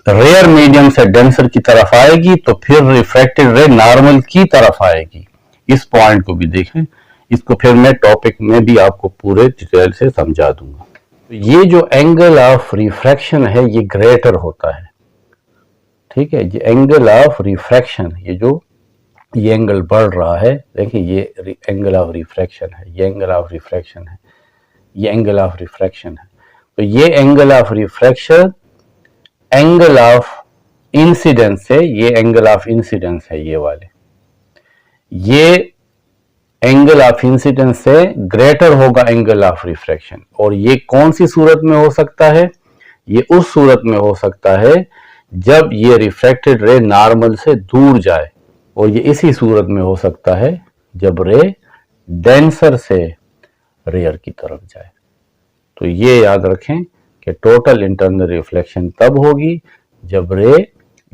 रेयर मीडियम से डेंसर की तरफ आएगी तो फिर रिफ्रैक्टेड रे नॉर्मल की तरफ आएगी। इस पॉइंट को भी देखें, इसको फिर मैं टॉपिक में भी आपको पूरे डिटेल से समझा दूंगा। तो ये जो एंगल ऑफ रिफ्रैक्शन है ये ग्रेटर होता है, ठीक है। ये एंगल ऑफ रिफ्रैक्शन, ये एंगल बढ़ रहा है, देखिए ये एंगल ऑफ रिफ्रैक्शन है, ये एंगल ऑफ रिफ्रैक्शन है, ये एंगल ऑफ रिफ्रैक्शन है। तो ये angle of refraction angle of incidence से, ये एंगल ऑफ इंसिडेंस है, ये वाले, ये एंगल ऑफ इंसिडेंस से ग्रेटर होगा एंगल ऑफ रिफ्रैक्शन। और ये कौन सी सूरत में हो सकता है? ये उस सूरत में हो सकता है जब ये रिफ्रैक्टेड रे नॉर्मल से दूर जाए, और ये इसी सूरत में हो सकता है जब रे डेंसर से रेयर की तरफ जाए। तो ये याद रखें कि टोटल इंटरनल रिफ्लेक्शन तब होगी जब रे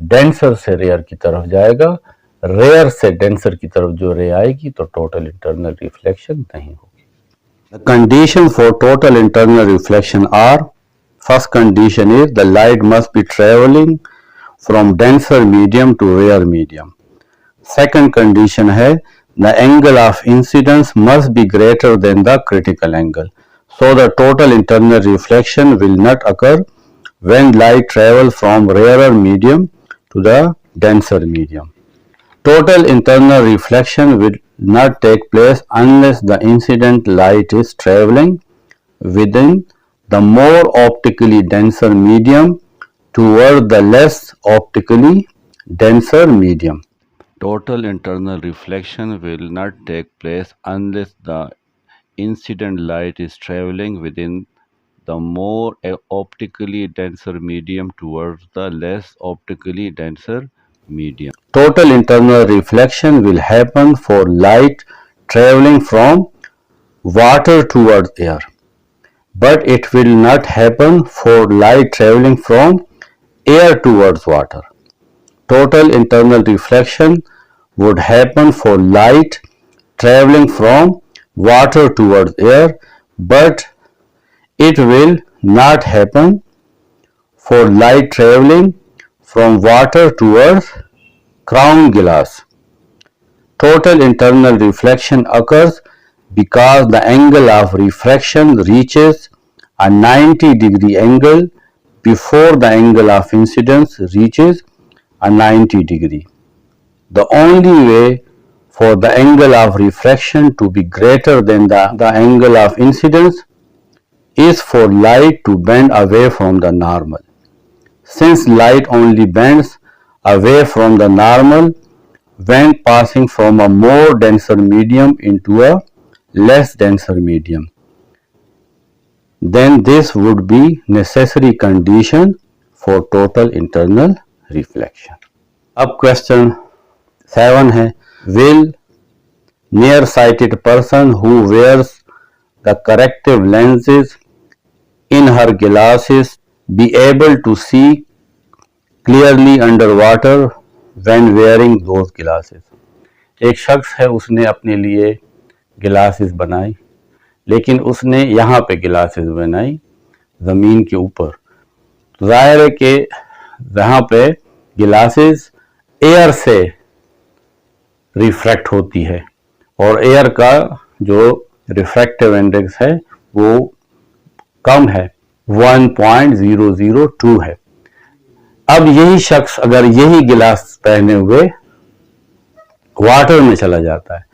डेंसर से रेयर की तरफ जाएगा, रेयर से डेंसर की तरफ जो रे आएगी तो टोटल इंटरनल रिफ्लेक्शन नहीं होगी। The condition for total internal reflection are, first condition is the light must be travelling from denser medium to rare medium. Second condition है the angle of incidence must be greater than the critical angle, so the total internal reflection will not occur when light travels from rarer medium to the denser medium. Total internal reflection will not take place unless the incident light is traveling within the more optically denser medium toward the less optically denser medium. Total internal reflection will not take place unless the incident light is traveling within the more optically denser medium towards the less optically denser medium. Total internal reflection will happen for light traveling from water towards air, but it will not happen for light traveling from air towards water. Total internal reflection would happen for light traveling from water towards air, but it will not happen for light traveling from water towards ground glass. Total internal reflection occurs because the angle of refraction reaches a 90-degree angle before the angle of incidence reaches a 90 degree. The only way for the angle of refraction to be greater than the angle of incidence is for light to bend away from the normal. Since light only bends away from the normal when passing from a more denser medium into a less denser medium, then this would be necessary condition for total internal reflection. अब question 7 है, will nearsighted person who wears the corrective lenses in her glasses be able to see clearly under water when wearing those glasses. एक शख्स है, उसने अपने लिए glasses बनाई, लेकिन उसने यहाँ पे गिलासेस बनाई ज़मीन के ऊपर। तो जाहिर है कि यहाँ पे गिलासेस एयर से रिफ्रैक्ट होती है और एयर का जो रिफ्रैक्टिव इंडेक्स है वो कम है, 1.002 है। अब यही शख्स अगर यही गिलास पहने हुए वाटर में चला जाता है,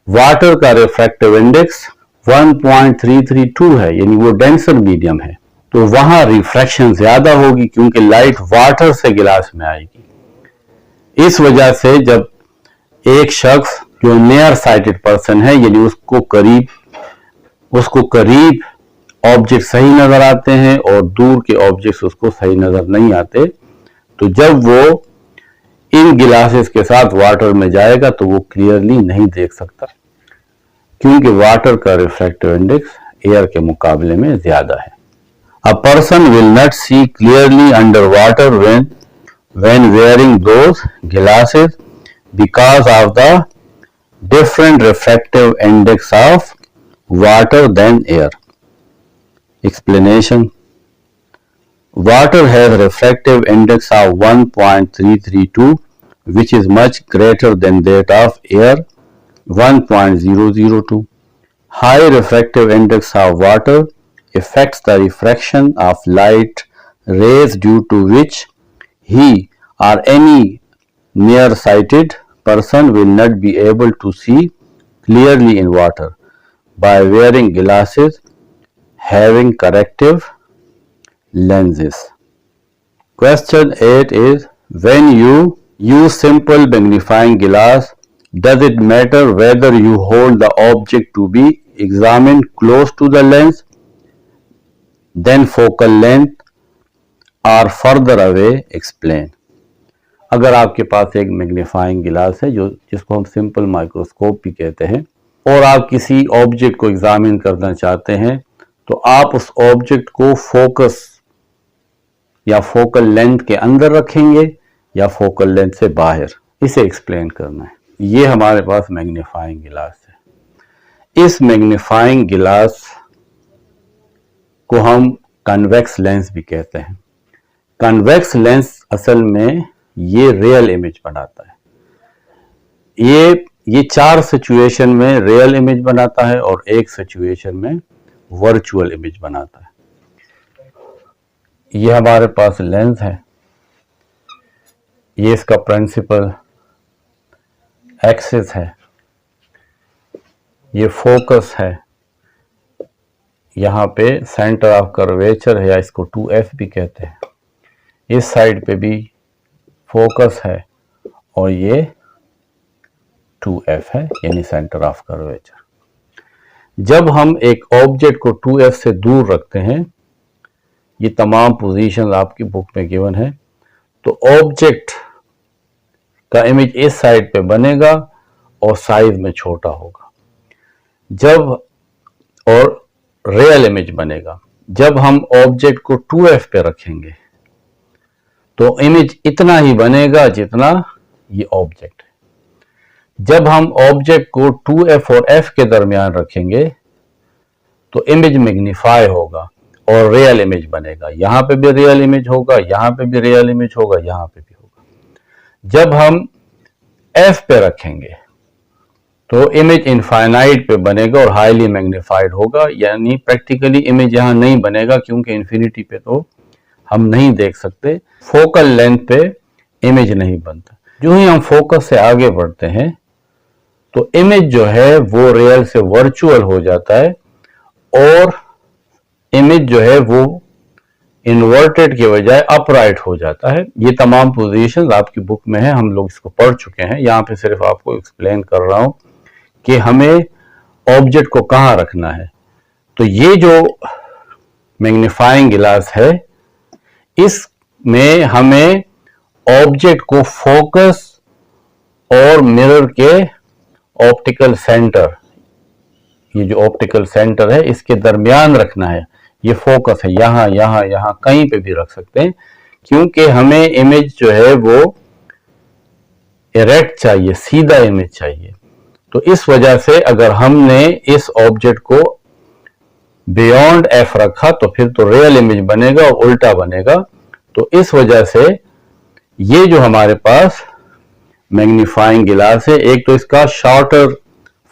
वाटर का रिफ्रैक्टिव इंडेक्स 1.332 है, यानी वो डेंसर मीडियम है, तो वहां रिफ्रैक्शन ज्यादा होगी क्योंकि लाइट वाटर से गिलास में आएगी। इस वजह से जब एक शख्स जो नियर साइटेड पर्सन है, यानी उसको करीब ऑब्जेक्ट सही नजर आते हैं और दूर के ऑब्जेक्ट्स उसको सही नजर नहीं आते, तो जब वो इन गिलासेस के साथ वाटर में जाएगा तो वो क्लियरली नहीं देख सकता, क्योंकि वाटर का रिफ्रैक्टिव इंडेक्स एयर के मुकाबले में ज्यादा है। A person will not see clearly underwater when wearing those glasses because of the different refractive index of water than air. Explanation: water has refractive index of 1.332, which is much greater than that of air, 1.002. High refractive index of water affects the refraction of light rays, due to which he or any nearsighted person will not be able to see clearly in water by wearing glasses having corrective lenses. Question 8 is, when you use simple magnifying glass, does it matter whether you hold the object to be examined close to the lens, then focal length, or further away? Explain. अगर आपके पास एक magnifying गिलास है जिसको हम simple microscope भी कहते हैं, और आप किसी ऑब्जेक्ट को एग्जामिन करना चाहते हैं, तो आप उस ऑब्जेक्ट को फोकस या फोकल लेंथ के अंदर रखेंगे या फोकल लेंथ से बाहर, इसे एक्सप्लेन करना है। ये हमारे पास मैग्नीफाइंग गिलास है। इस मैग्नीफाइंग गिलास को हम कन्वेक्स लेंस भी कहते हैं। कन्वेक्स लेंस असल में ये रियल इमेज बनाता है। ये 4 सिचुएशन में रियल इमेज बनाता है और एक सिचुएशन में वर्चुअल इमेज बनाता है। ये हमारे पास लेंस है, ये इसका प्रिंसिपल एक्सिस है, ये फोकस है, यहाँ पे सेंटर ऑफ कर्वेचर है या इसको 2F भी कहते हैं, इस साइड पे भी फोकस है और ये 2F है यानी सेंटर ऑफ कर्वेचर। जब हम एक ऑब्जेक्ट को 2F से दूर रखते हैं, ये तमाम पोजीशन आपकी बुक में गिवन है, तो ऑब्जेक्ट का इमेज इस साइड पे बनेगा और साइज में छोटा होगा, जब और रियल इमेज बनेगा। जब हम ऑब्जेक्ट को 2F पे रखेंगे तो इमेज इतना ही बनेगा जितना ये ऑब्जेक्ट है। जब हम ऑब्जेक्ट को 2F और F के दरमियान रखेंगे तो इमेज मैग्नीफाई होगा और रियल इमेज बनेगा। यहां पे भी रियल इमेज होगा, यहां पे भी रियल इमेज होगा, यहां पे भी होगा। जब हम F पे रखेंगे तो इमेज इनफाइनाइट पे बनेगा और हाईली मैग्नीफाइड होगा, यानी प्रैक्टिकली इमेज यहां नहीं बनेगा क्योंकि इन्फिनिटी पे तो हम नहीं देख सकते। फोकल लेंथ पे इमेज नहीं बनता। जो ही हम फोकस से आगे बढ़ते हैं तो इमेज जो है वो रियल से वर्चुअल हो जाता है और इमेज जो है वो इन्वर्टेड के बजाय अपराइट हो जाता है। ये तमाम पोजीशंस आपकी बुक में है, हम लोग इसको पढ़ चुके हैं। यहाँ पे सिर्फ आपको एक्सप्लेन कर रहा हूं कि हमें ऑब्जेक्ट को कहाँ रखना है। तो ये जो मैग्नीफाइंग गिलास है, इसमें हमें ऑब्जेक्ट को फोकस और मिरर के ऑप्टिकल सेंटर, ये जो ऑप्टिकल सेंटर है इसके दरमियान रखना है। ये फोकस है, यहां यहां यहां कहीं पे भी रख सकते हैं, क्योंकि हमें इमेज जो है वो इरेक्ट चाहिए, सीधा इमेज चाहिए। तो इस वजह से अगर हमने इस ऑब्जेक्ट को बियॉन्ड एफ रखा तो फिर तो रियल इमेज बनेगा और उल्टा बनेगा। तो इस वजह से ये जो हमारे पास मैग्नीफाइंग गिलास है, एक तो इसका शॉर्टर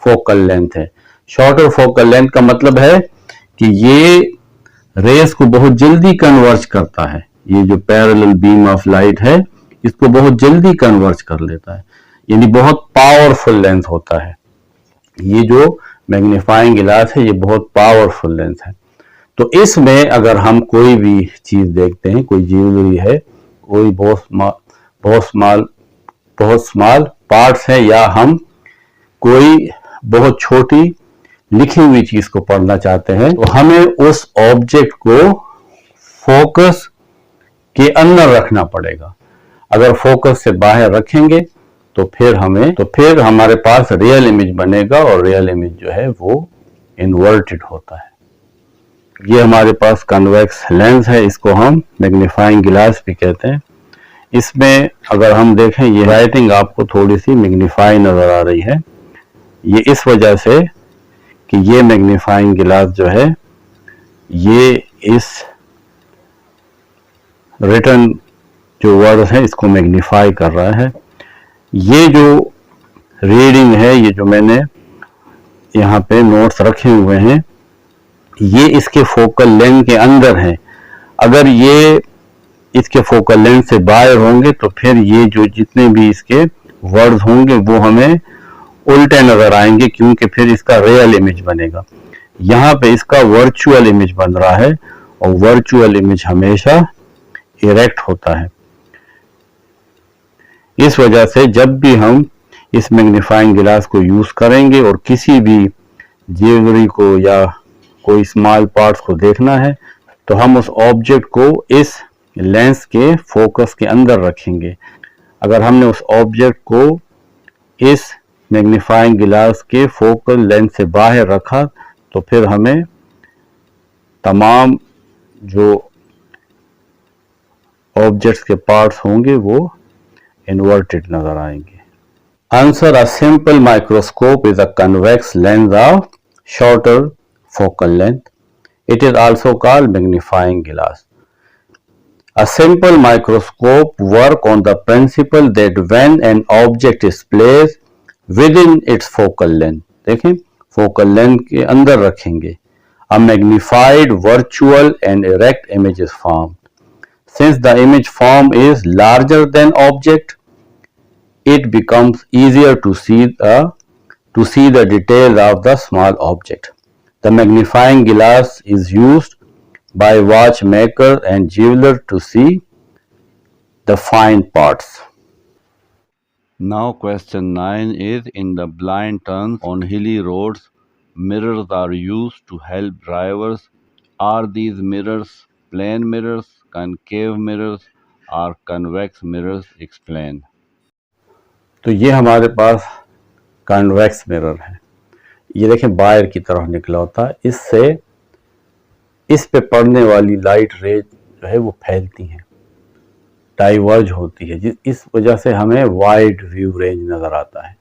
फोकल लेंथ है। शॉर्टर फोकल लेंथ का मतलब है कि ये रेस को बहुत जल्दी कन्वर्ज करता है। ये जो पैरेलल बीम ऑफ लाइट है इसको बहुत जल्दी कन्वर्ज कर लेता है, यानी बहुत पावरफुल लेंस होता है। ये जो मैग्नीफाइंग गिलास है ये बहुत पावरफुल लेंस है। तो इसमें अगर हम कोई भी चीज देखते हैं, कोई ज्वेलरी है, कोई बहुत स्मॉल पार्ट्स है, या हम कोई बहुत छोटी लिखी हुई चीज को पढ़ना चाहते हैं, तो हमें उस ऑब्जेक्ट को फोकस के अंदर रखना पड़ेगा। अगर फोकस से बाहर रखेंगे तो फिर हमारे पास रियल इमेज बनेगा, और रियल इमेज जो है वो इन्वर्टेड होता है। ये हमारे पास कन्वेक्स लेंस है, इसको हम मैग्नीफाइंग गिलास भी कहते हैं। इसमें अगर हम देखें, ये राइटिंग आपको थोड़ी सी मैग्नीफाई नजर आ रही है। ये इस वजह से कि ये मैग्नीफाइंग गिलास जो है ये इस रिटन जो वर्ड है इसको मैग्नीफाई कर रहा है। ये जो रीडिंग है, ये जो मैंने यहाँ पे नोट्स रखे हुए हैं, ये इसके फोकल लेंथ के अंदर है। अगर ये इसके फोकल लेंथ से बाहर होंगे तो फिर ये जो जितने भी इसके वर्ड्स होंगे वो हमें उल्टे नजर आएंगे, क्योंकि फिर इसका रियल इमेज बनेगा। यहाँ पे इसका वर्चुअल इमेज बन रहा है, और वर्चुअल इमेज हमेशा इरेक्ट होता है। इस वजह से जब भी हम इस मैग्नीफाइंग गिलास को यूज करेंगे और किसी भी ज्वेलरी को या कोई स्मॉल पार्ट्स को देखना है, तो हम उस ऑब्जेक्ट को इस लेंस के फोकस के अंदर रखेंगे। अगर हमने उस ऑब्जेक्ट को इस मैग्नीफाइंग गिलास के फोकल लेंथ से बाहर रखा तो फिर हमें तमाम जो ऑब्जेक्ट्स के पार्ट्स होंगे वो इन्वर्टेड नजर आएंगे। Answer, a simple microscope is a convex lens of shorter focal length. It is also called magnifying glass. A simple microscope works on the principle that when an object is placed within its focal length, देखें focal length के अंदर रखेंगे, a magnified virtual and erect image is formed. Since the image form is larger than object, it becomes easier to see the details of the small object. The magnifying glass is used by watchmakers and jewelers to see the fine parts. Now question 9 is, in the blind turns on hilly roads, mirrors are used to help drivers. Are these mirrors plane mirrors, concave mirrors or convex mirrors? Explain. तो ये हमारे पास convex mirror है। ये देखें बाहर की तरफ निकला होता है, इससे इस पे पड़ने वाली लाइट रेज जो है वो फैलती हैं, डाइवर्ज होती है, इस वजह से हमें वाइड व्यू रेंज नज़र आता है।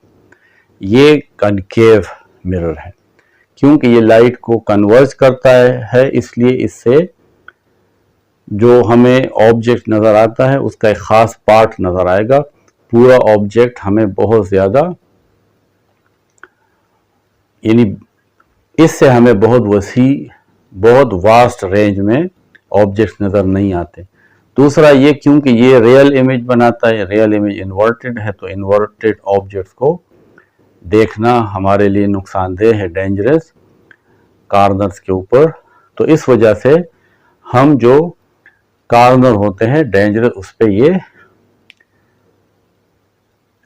ये कनकेव मिरर है, क्योंकि ये लाइट को कन्वर्ज करता है, इसलिए इससे जो हमें ऑब्जेक्ट नज़र आता है उसका एक ख़ास पार्ट नज़र आएगा। पूरा ऑब्जेक्ट हमें बहुत ज़्यादा, यानी इससे हमें बहुत वसी, बहुत वास्ट रेंज में ऑब्जेक्ट्स नज़र नहीं आते। दूसरा ये, क्योंकि ये रियल इमेज बनाता है, रियल इमेज इन्वर्टेड है, तो इन्वर्टेड ऑब्जेक्ट्स को देखना हमारे लिए नुकसानदेह है, डेंजरस कार्नर्स के ऊपर। तो इस वजह से हम जो कार्नर होते हैं डेंजरस, उस पर ये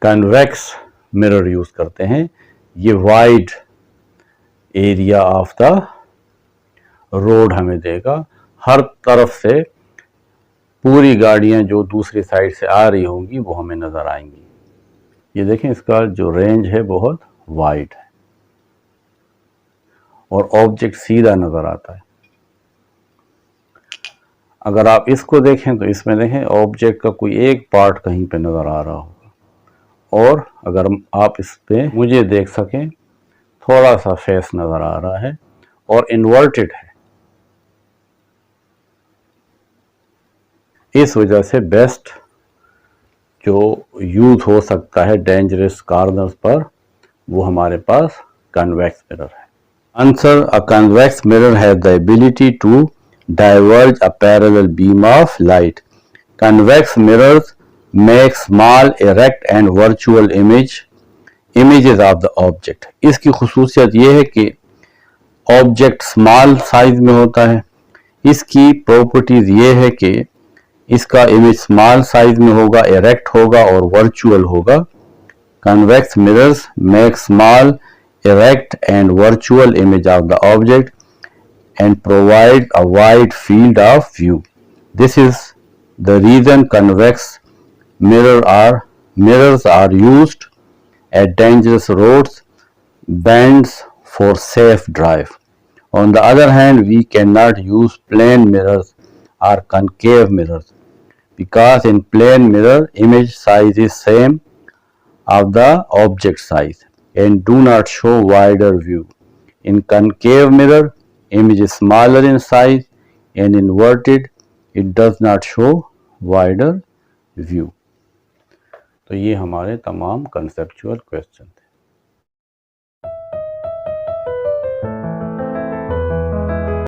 कन्वेक्स मिरर यूज करते हैं। ये wide area of the road हमें देगा, हर तरफ से पूरी गाड़ियां जो दूसरी साइड से आ रही होंगी वो हमें नजर आएंगी। ये देखें इसका जो रेंज है बहुत वाइड है और ऑब्जेक्ट सीधा नजर आता है। अगर आप इसको देखें तो इसमें देखें ऑब्जेक्ट का कोई एक पार्ट कहीं पे नज़र आ रहा होगा, और अगर आप इस पे मुझे देख सकें थोड़ा सा फेस नज़र आ रहा है और इन्वर्टेड है। इस वजह से बेस्ट जो यूज हो सकता है डेंजरस कॉर्नर्स पर, वो हमारे पास कन्वेक्स मिरर है। Answer, a convex mirror has the ability to diverge a parallel beam of light. Convex mirrors make small, erect and virtual images of the object. इसकी खुसूसियत ये है कि ऑब्जेक्ट स्मॉल साइज में होता है। इसकी प्रॉपर्टीज ये है कि इसका इमेज स्मॉल साइज में होगा, इरेक्ट होगा और वर्चुअल होगा। Convex mirrors make small, erect and virtual image of the object and provide a wide field of view. This is the reason convex mirrors are used at dangerous roads, bends for safe drive. On the other hand, we cannot use plane mirrors or concave mirrors because in plane mirror image size is same of the object size and do not show wider view. In concave mirror, image is smaller in size and inverted, it does not show wider view. तो ये हमारे तमाम conceptual question.